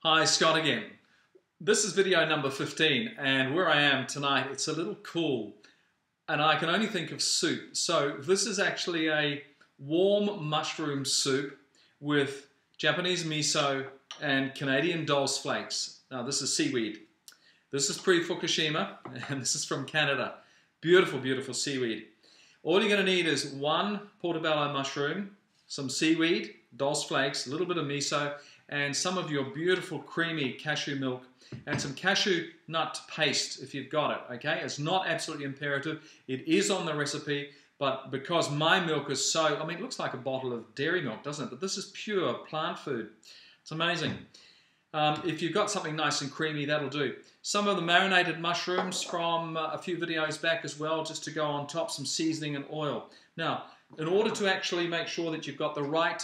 Hi, Scott again. This is video number 15, and where I am tonight, it's a little cool, and I can only think of soup. So this is actually a warm mushroom soup with Japanese miso and Canadian Dulce flakes. Now this is seaweed. This is pre-Fukushima, and this is from Canada. Beautiful, beautiful seaweed. All you're going to need is one portobello mushroom, some seaweed, Dulce flakes, a little bit of miso, and some of your beautiful creamy cashew milk, and some cashew nut paste if you've got it, okay? It's not absolutely imperative. It is on the recipe, but because my milk is so, I mean, it looks like a bottle of dairy milk, doesn't it? But this is pure plant food. It's amazing. If you've got something nice and creamy, that'll do. Some of the marinated mushrooms from a few videos back as well, just to go on top, some seasoning and oil. Now, in order to actually make sure that you've got the right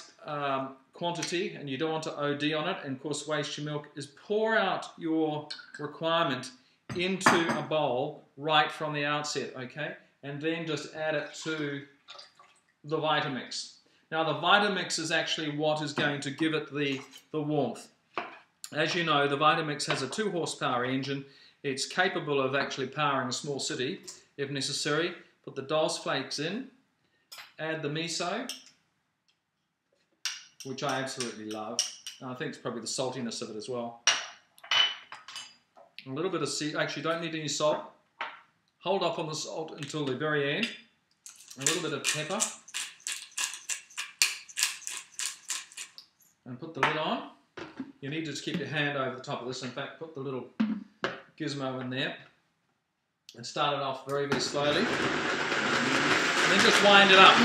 quantity and you don't want to OD on it and of course waste your milk, is pour out your requirement into a bowl right from the outset, okay? And then just add it to the Vitamix. Now the Vitamix is actually what is going to give it the warmth. As you know, the Vitamix has a 2 horsepower engine. It's capable of actually powering a small city if necessary. Put the Dulce flakes in, add the miso, which I absolutely love. And I think it's probably the saltiness of it as well. A little bit of actually don't need any salt. Hold off on the salt until the very end. A little bit of pepper. And put the lid on. You need to just keep your hand over the top of this. In fact, put the little gizmo in there. And start it off very, very slowly. And then just wind it up.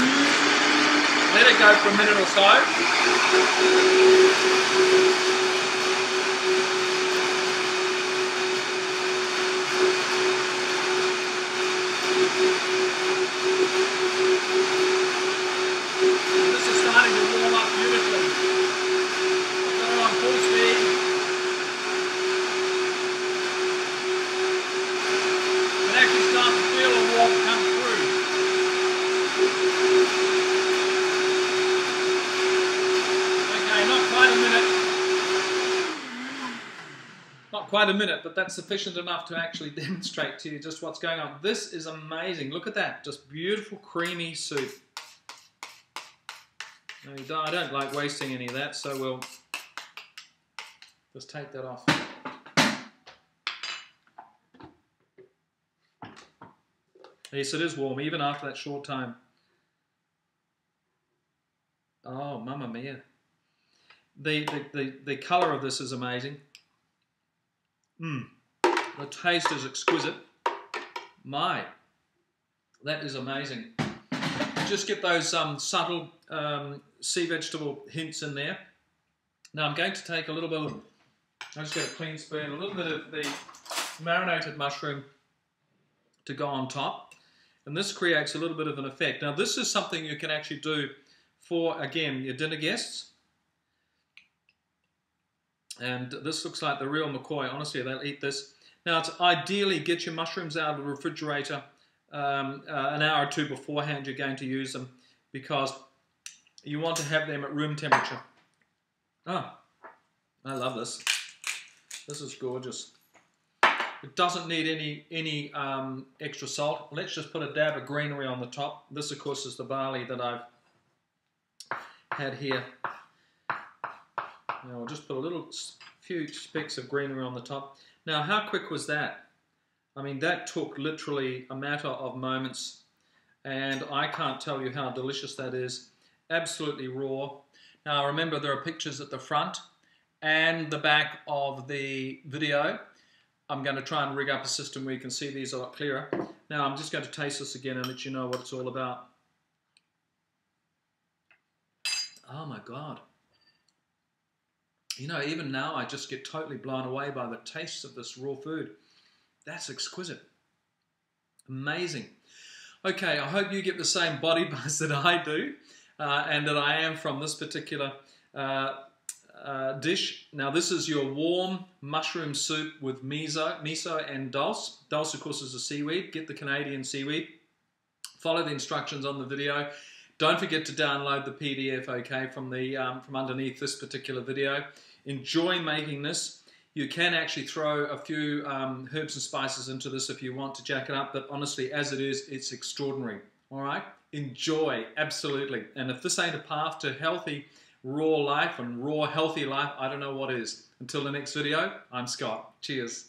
Let it go for a minute or so. This is starting to warm up beautifully. I've got it on full speed. You can actually start to feel the warmth come through. Not quite a minute, but that's sufficient enough to actually demonstrate to you just what's going on. This is amazing. Look at that. Just beautiful, creamy soup. I don't like wasting any of that, so we'll just take that off. Yes, it is warm, even after that short time. Oh, mamma mia. The colour of this is amazing. The taste is exquisite. My, that is amazing. You just get those subtle sea vegetable hints in there. Now I'm going to take a little bit of, I'll just get a clean spoon, a little bit of the marinated mushroom to go on top. And this creates a little bit of an effect. Now this is something you can actually do for, again, your dinner guests. And this looks like the real McCoy. Honestly, they'll eat this. Now, it's ideally get your mushrooms out of the refrigerator an hour or two beforehand you're going to use them, because you want to have them at room temperature. Oh, I love this. This is gorgeous. It doesn't need any extra salt. Let's just put a dab of greenery on the top. This, of course, is the barley that I've had here. Now, I'll just put a few specks of greenery on the top. Now, how quick was that? I mean, that took literally a matter of moments, and I can't tell you how delicious that is. Absolutely raw. Now, remember, there are pictures at the front and the back of the video. I'm going to try and rig up a system where you can see these a lot clearer. Now, I'm just going to taste this again and let you know what it's all about. Oh, my God. You know, even now I just get totally blown away by the taste of this raw food. That's exquisite. Amazing. Okay, I hope you get the same body buzz that I do and that I am from this particular dish. Now this is your warm mushroom soup with miso and dulce. Dulce, of course, is a seaweed. Get the Canadian seaweed. Follow the instructions on the video. Don't forget to download the PDF, okay, from underneath this particular video. enjoy making this. You can actually throw a few herbs and spices into this if you want to jack it up, but honestly, as it is, it's extraordinary. All right? Enjoy, absolutely. And if this ain't a path to healthy, raw life and raw, healthy life, I don't know what is. Until the next video, I'm Scott. Cheers.